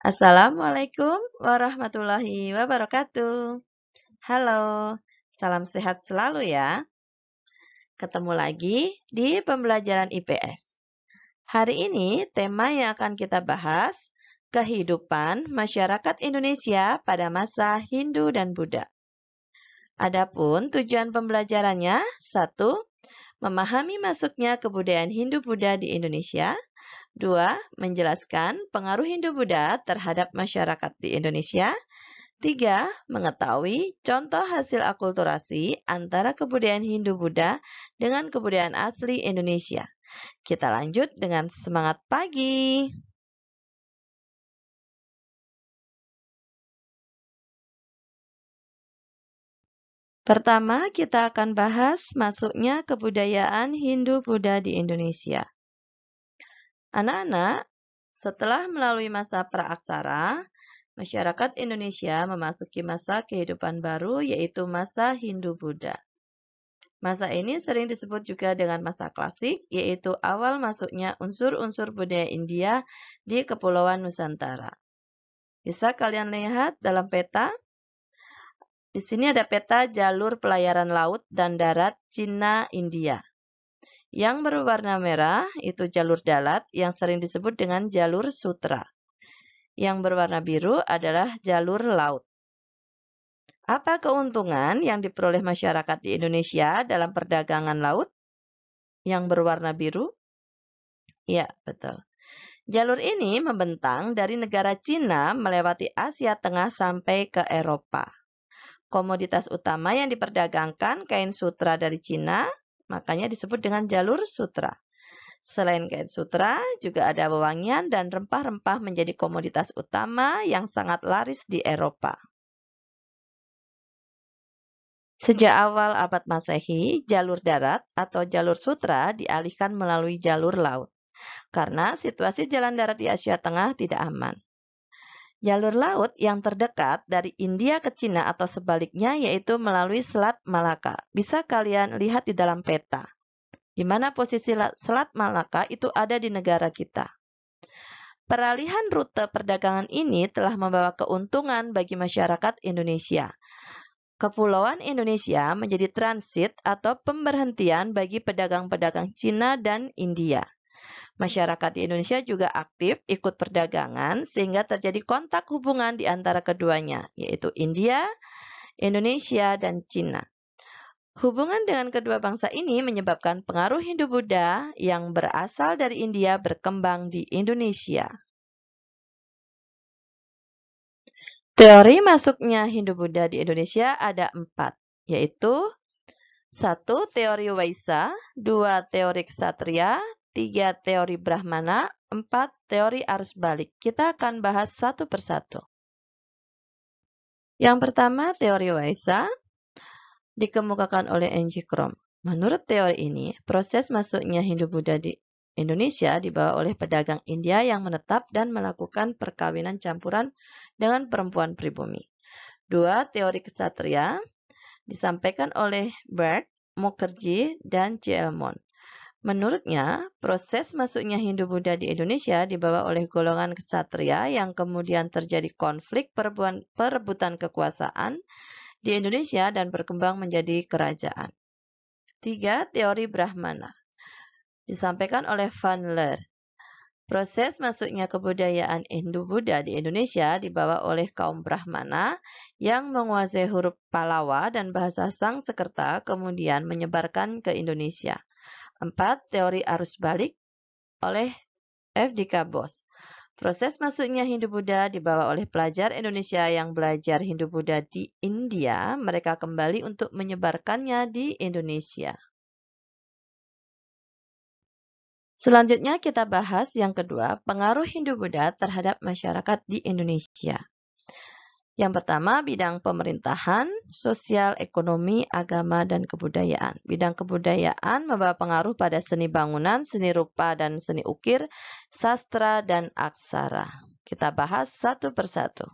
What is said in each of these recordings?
Assalamualaikum warahmatullahi wabarakatuh. Halo, salam sehat selalu ya. Ketemu lagi di pembelajaran IPS. Hari ini tema yang akan kita bahas, kehidupan masyarakat Indonesia pada masa Hindu dan Buddha. Adapun tujuan pembelajarannya, 1. Memahami masuknya kebudayaan Hindu-Buddha di Indonesia. 2. Menjelaskan pengaruh Hindu-Buddha terhadap masyarakat di Indonesia. 3. Mengetahui contoh hasil akulturasi antara kebudayaan Hindu-Buddha dengan kebudayaan asli Indonesia. Kita lanjut dengan semangat pagi. Pertama, kita akan bahas masuknya kebudayaan Hindu-Buddha di Indonesia. Anak-anak, setelah melalui masa praaksara, masyarakat Indonesia memasuki masa kehidupan baru, yaitu masa Hindu-Buddha. Masa ini sering disebut juga dengan masa klasik, yaitu awal masuknya unsur-unsur budaya India di Kepulauan Nusantara. Bisa kalian lihat dalam peta? Di sini ada peta jalur pelayaran laut dan darat Cina-India. Yang berwarna merah itu jalur darat yang sering disebut dengan jalur sutra. Yang berwarna biru adalah jalur laut. Apa keuntungan yang diperoleh masyarakat di Indonesia dalam perdagangan laut? Yang berwarna biru? Ya, betul. Jalur ini membentang dari negara Cina melewati Asia Tengah sampai ke Eropa. Komoditas utama yang diperdagangkan kain sutra dari Cina, makanya disebut dengan jalur sutra. Selain kain sutra, juga ada wewangian dan rempah-rempah menjadi komoditas utama yang sangat laris di Eropa. Sejak awal abad Masehi, jalur darat atau jalur sutra dialihkan melalui jalur laut, karena situasi jalan darat di Asia Tengah tidak aman. Jalur laut yang terdekat dari India ke Cina atau sebaliknya yaitu melalui Selat Malaka. Bisa kalian lihat di dalam peta, di mana posisi Selat Malaka itu ada di negara kita. Peralihan rute perdagangan ini telah membawa keuntungan bagi masyarakat Indonesia. Kepulauan Indonesia menjadi transit atau pemberhentian bagi pedagang-pedagang Cina dan India. Masyarakat di Indonesia juga aktif ikut perdagangan sehingga terjadi kontak hubungan di antara keduanya, yaitu India, Indonesia, dan Cina. Hubungan dengan kedua bangsa ini menyebabkan pengaruh Hindu-Buddha yang berasal dari India berkembang di Indonesia. Teori masuknya Hindu-Buddha di Indonesia ada 4, yaitu 1. Teori Waisa, 2. Teori Ksatria, 3. Teori Brahmana, 4. Teori arus balik. Kita akan bahas satu persatu. Yang pertama, teori Waisa dikemukakan oleh N.G. Krom. Menurut teori ini, proses masuknya Hindu-Buddha di Indonesia dibawa oleh pedagang India yang menetap dan melakukan perkawinan campuran dengan perempuan pribumi. 2. Teori Ksatria disampaikan oleh Bert, Mukherjee, dan C. Elmon. Menurutnya, proses masuknya Hindu-Buddha di Indonesia dibawa oleh golongan ksatria yang kemudian terjadi konflik perebutan kekuasaan di Indonesia dan berkembang menjadi kerajaan. 3. Teori Brahmana disampaikan oleh Van Leer. Proses masuknya kebudayaan Hindu-Buddha di Indonesia dibawa oleh kaum Brahmana yang menguasai huruf Pallava dan bahasa Sanskerta kemudian menyebarkan ke Indonesia. 4. Teori arus balik oleh F.D.K. Bos. Proses masuknya Hindu-Buddha dibawa oleh pelajar Indonesia yang belajar Hindu-Buddha di India. Mereka kembali untuk menyebarkannya di Indonesia. Selanjutnya kita bahas yang kedua, pengaruh Hindu-Buddha terhadap masyarakat di Indonesia. Yang pertama, bidang pemerintahan, sosial, ekonomi, agama, dan kebudayaan. Bidang kebudayaan membawa pengaruh pada seni bangunan, seni rupa, dan seni ukir, sastra, dan aksara. Kita bahas satu persatu.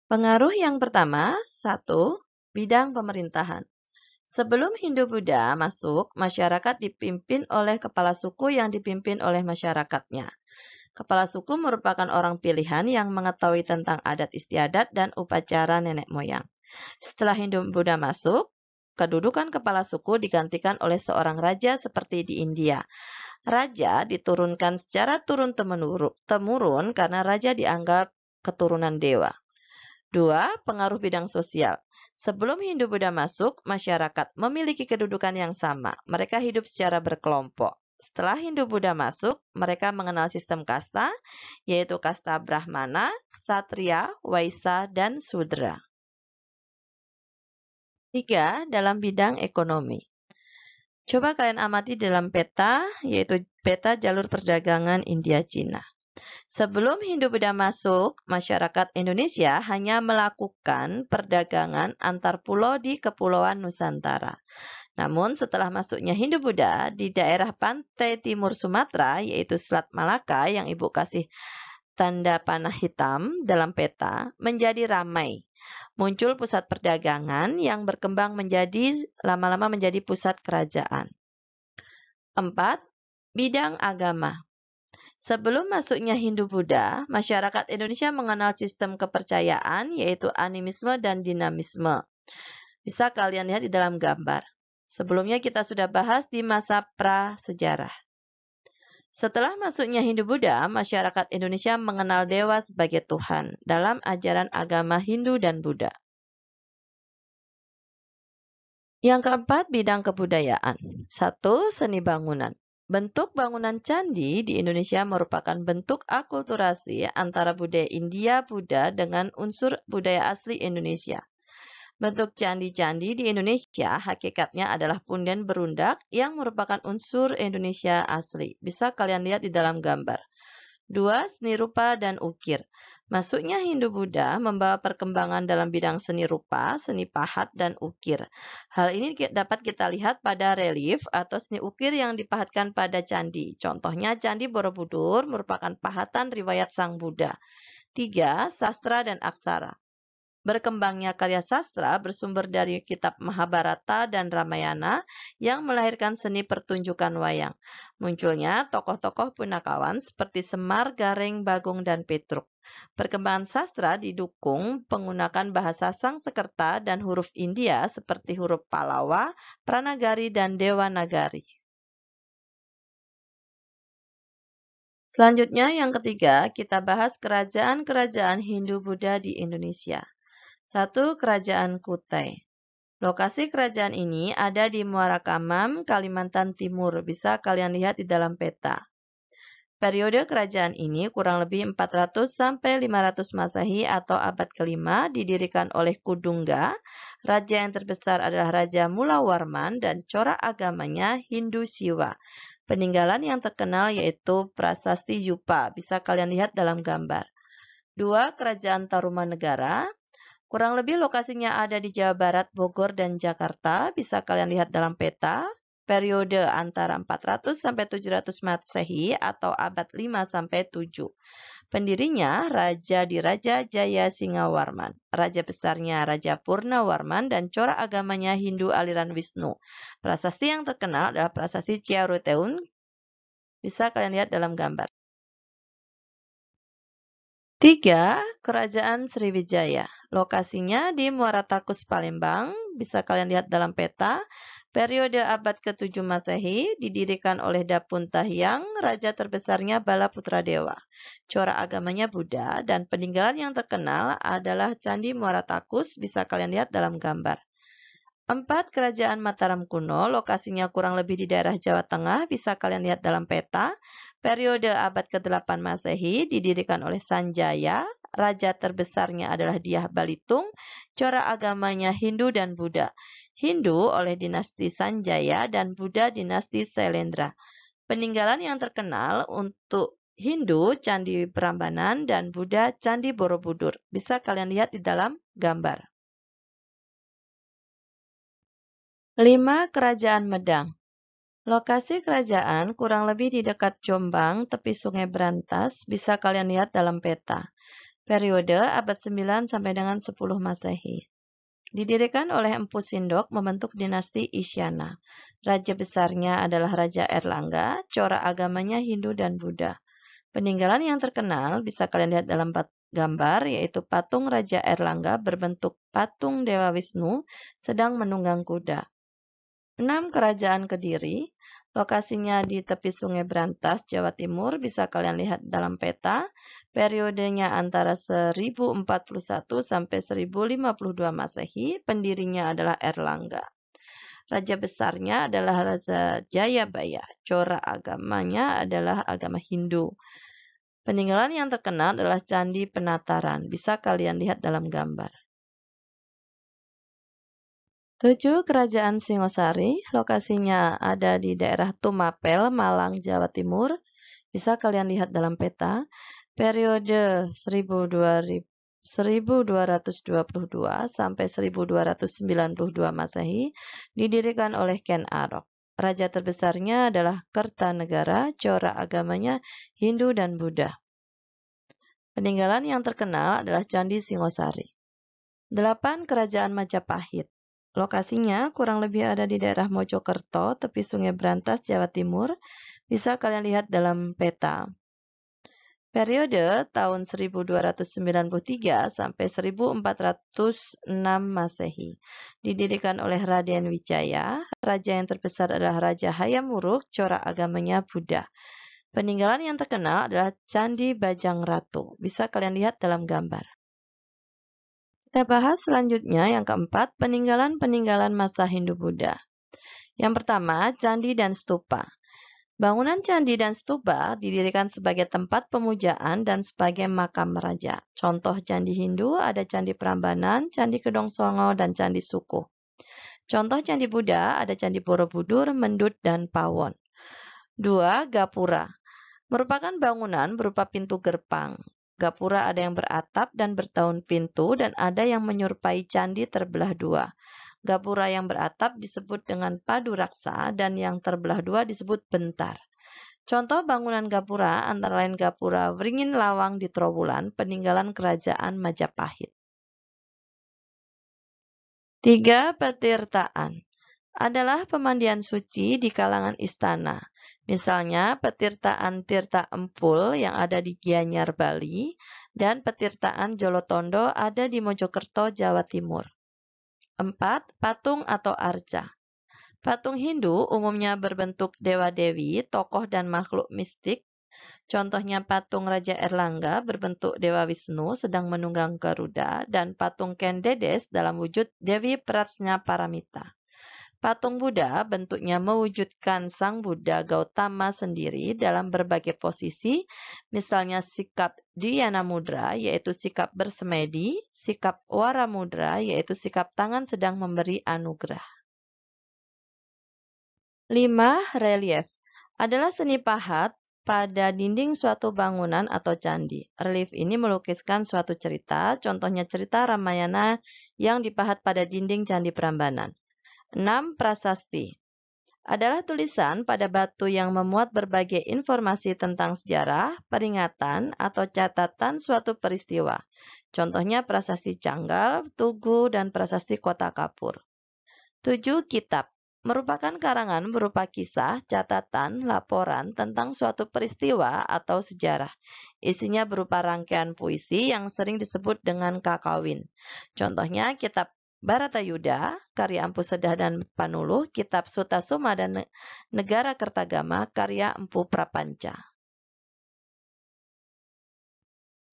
Pengaruh yang pertama, 1. Bidang pemerintahan. Sebelum Hindu-Buddha masuk, masyarakat dipimpin oleh kepala suku yang dipimpin oleh masyarakatnya. Kepala suku merupakan orang pilihan yang mengetahui tentang adat istiadat dan upacara nenek moyang. Setelah Hindu-Buddha masuk, kedudukan kepala suku digantikan oleh seorang raja seperti di India. Raja diturunkan secara turun-temurun karena raja dianggap keturunan dewa. 2. Pengaruh bidang sosial. Sebelum Hindu-Buddha masuk, masyarakat memiliki kedudukan yang sama. Mereka hidup secara berkelompok. Setelah Hindu-Buddha masuk, mereka mengenal sistem kasta, yaitu kasta Brahmana, Ksatria, Waisya, dan Sudra. 3. Dalam bidang ekonomi. Coba kalian amati dalam peta, yaitu peta jalur perdagangan India-Cina. Sebelum Hindu-Buddha masuk, masyarakat Indonesia hanya melakukan perdagangan antar pulau di Kepulauan Nusantara. Namun setelah masuknya Hindu-Buddha di daerah pantai timur Sumatera, yaitu Selat Malaka yang Ibu kasih tanda panah hitam dalam peta, menjadi ramai. Muncul pusat perdagangan yang berkembang lama-lama menjadi pusat kerajaan. 4. Bidang agama. Sebelum masuknya Hindu-Buddha, masyarakat Indonesia mengenal sistem kepercayaan yaitu animisme dan dinamisme. Bisa kalian lihat di dalam gambar. Sebelumnya kita sudah bahas di masa prasejarah. Setelah masuknya Hindu-Buddha, masyarakat Indonesia mengenal dewa sebagai Tuhan dalam ajaran agama Hindu dan Buddha. Yang keempat, bidang kebudayaan. 1. Seni bangunan. Bentuk bangunan candi di Indonesia merupakan bentuk akulturasi antara budaya India Buddha dengan unsur budaya asli Indonesia. Bentuk candi-candi di Indonesia hakikatnya adalah punden berundak yang merupakan unsur Indonesia asli. Bisa kalian lihat di dalam gambar. 2. Seni rupa dan ukir. Masuknya Hindu-Buddha membawa perkembangan dalam bidang seni rupa, seni pahat, dan ukir. Hal ini dapat kita lihat pada relief atau seni ukir yang dipahatkan pada candi. Contohnya Candi Borobudur merupakan pahatan riwayat Sang Buddha. 3. Sastra dan aksara. Berkembangnya karya sastra bersumber dari kitab Mahabharata dan Ramayana yang melahirkan seni pertunjukan wayang. Munculnya tokoh-tokoh punakawan seperti Semar, Gareng, Bagong, dan Petruk. Perkembangan sastra didukung penggunaan bahasa Sangsekerta dan huruf India seperti huruf Pallava, Pranagari, dan Dewanagari. Selanjutnya yang ketiga, kita bahas kerajaan-kerajaan Hindu-Buddha di Indonesia. 1. Kerajaan Kutai. Lokasi kerajaan ini ada di Muara Kamam, Kalimantan Timur. Bisa kalian lihat di dalam peta. Periode kerajaan ini kurang lebih 400 sampai 500 Masehi atau abad ke-5 didirikan oleh Kudungga. Raja yang terbesar adalah Raja Mulawarman dan corak agamanya Hindu Siwa. Peninggalan yang terkenal yaitu Prasasti Yupa. Bisa kalian lihat dalam gambar. 2. Kerajaan Tarumanegara. Kurang lebih lokasinya ada di Jawa Barat, Bogor, dan Jakarta. Bisa kalian lihat dalam peta. Periode antara 400 sampai 700 Masehi atau abad 5 sampai 7. Pendirinya Raja Diraja Jaya Singawarman. Raja besarnya Raja Purnawarman dan corak agamanya Hindu aliran Wisnu. Prasasti yang terkenal adalah Prasasti Ciaruteun. Bisa kalian lihat dalam gambar. 3. Kerajaan Sriwijaya. Lokasinya di Muara Takus, Palembang. Bisa kalian lihat dalam peta. Periode abad ke-7 Masehi didirikan oleh Dapun Tahyang, raja terbesarnya Bala Putra Dewa. Corak agamanya Buddha dan peninggalan yang terkenal adalah Candi Muara Takus. Bisa kalian lihat dalam gambar. 4. Kerajaan Mataram kuno. Lokasinya kurang lebih di daerah Jawa Tengah. Bisa kalian lihat dalam peta. Periode abad ke-8 Masehi didirikan oleh Sanjaya. Raja terbesarnya adalah Dyah Balitung. Corak agamanya Hindu dan Buddha. Hindu oleh dinasti Sanjaya dan Buddha dinasti Sailendra. Peninggalan yang terkenal untuk Hindu Candi Prambanan dan Buddha Candi Borobudur. Bisa kalian lihat di dalam gambar. 5. Kerajaan Medang. Lokasi kerajaan kurang lebih di dekat Jombang, tepi Sungai Brantas. Bisa kalian lihat dalam peta. Periode abad 9 sampai dengan 10 Masehi. Didirikan oleh Empu Sindok membentuk dinasti Isyana. Raja besarnya adalah Raja Erlangga, corak agamanya Hindu dan Buddha. Peninggalan yang terkenal bisa kalian lihat dalam gambar, yaitu patung Raja Airlangga berbentuk patung Dewa Wisnu sedang menunggang kuda. 6. Kerajaan Kediri. Lokasinya di tepi Sungai Brantas, Jawa Timur, bisa kalian lihat dalam peta. Periodenya antara 1041 sampai 1052 Masehi, pendirinya adalah Airlangga. Raja besarnya adalah Raja Jayabaya, corak agamanya adalah agama Hindu. Peninggalan yang terkenal adalah Candi Penataran, bisa kalian lihat dalam gambar. 7. Kerajaan Singosari, lokasinya ada di daerah Tumapel, Malang, Jawa Timur. Bisa kalian lihat dalam peta. Periode 1222 sampai 1292 Masehi didirikan oleh Ken Arok. Raja terbesarnya adalah Kertanegara, corak agamanya Hindu dan Buddha. Peninggalan yang terkenal adalah Candi Singosari. 8. Kerajaan Majapahit. Lokasinya kurang lebih ada di daerah Mojokerto, tepi Sungai Brantas, Jawa Timur. Bisa kalian lihat dalam peta. Periode tahun 1293 sampai 1406 Masehi. Didirikan oleh Raden Wijaya. Raja yang terbesar adalah Raja Hayam Wuruk, corak agamanya Buddha. Peninggalan yang terkenal adalah Candi Bajang Ratu. Bisa kalian lihat dalam gambar. Kita bahas selanjutnya yang keempat, peninggalan-peninggalan masa Hindu-Buddha. Yang pertama, candi dan stupa. Bangunan candi dan stupa didirikan sebagai tempat pemujaan dan sebagai makam raja. Contoh candi Hindu ada Candi Prambanan, Candi Kedong Songo, dan Candi Sukuh. Contoh candi Buddha ada Candi Borobudur, Mendut, dan Pawon. 2. Gapura. Merupakan bangunan berupa pintu gerbang. Gapura ada yang beratap dan bertahun pintu dan ada yang menyerupai candi terbelah dua. Gapura yang beratap disebut dengan padu raksa dan yang terbelah dua disebut bentar. Contoh bangunan gapura antara lain Gapura Wringin Lawang di Trowulan, peninggalan kerajaan Majapahit. 3. Petirtaan. Adalah pemandian suci di kalangan istana. Misalnya petirtaan Tirta Empul yang ada di Gianyar, Bali, dan petirtaan Jolotondo ada di Mojokerto, Jawa Timur. 4. Patung atau arca. Patung Hindu umumnya berbentuk dewa-dewi, tokoh dan makhluk mistik. Contohnya patung Raja Airlangga berbentuk Dewa Wisnu sedang menunggang Garuda dan patung Ken Dedes dalam wujud Dewi Prajna Paramita. Patung Buddha bentuknya mewujudkan Sang Buddha Gautama sendiri dalam berbagai posisi, misalnya sikap Dhyana Mudra, yaitu sikap bersemedi, sikap Wara Mudra, yaitu sikap tangan sedang memberi anugerah. 5. Relief adalah seni pahat pada dinding suatu bangunan atau candi. Relief ini melukiskan suatu cerita, contohnya cerita Ramayana yang dipahat pada dinding Candi Prambanan. 6. Prasasti adalah tulisan pada batu yang memuat berbagai informasi tentang sejarah, peringatan, atau catatan suatu peristiwa. Contohnya Prasasti Canggal, Tugu, dan Prasasti Kota Kapur. 7. Kitab merupakan karangan berupa kisah, catatan, laporan tentang suatu peristiwa atau sejarah. Isinya berupa rangkaian puisi yang sering disebut dengan kakawin. Contohnya kitab Bharatayuda, karya Empu Sedah dan Panuluh, kitab Sutasoma dan Negara Kertagama, karya Empu Prapanca.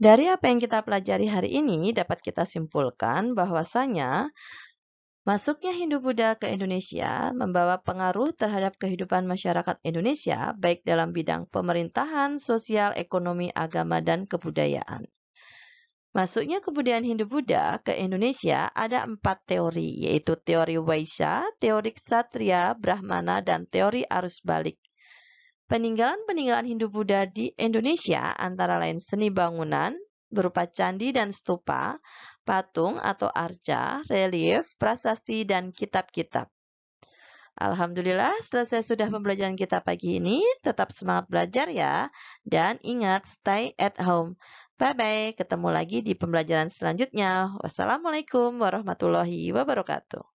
Dari apa yang kita pelajari hari ini, dapat kita simpulkan bahwasanya masuknya Hindu-Buddha ke Indonesia membawa pengaruh terhadap kehidupan masyarakat Indonesia, baik dalam bidang pemerintahan, sosial, ekonomi, agama, dan kebudayaan. Masuknya kebudayaan Hindu-Buddha ke Indonesia ada 4 teori, yaitu teori Waisya, teori Ksatria, Brahmana, dan teori arus balik. Peninggalan-peninggalan Hindu-Buddha di Indonesia antara lain seni bangunan berupa candi dan stupa, patung atau arca, relief, prasasti, dan kitab-kitab. Alhamdulillah, selesai sudah pembelajaran kita pagi ini. Tetap semangat belajar ya. Dan ingat, stay at home. Bye-bye, ketemu lagi di pembelajaran selanjutnya. Wassalamualaikum warahmatullahi wabarakatuh.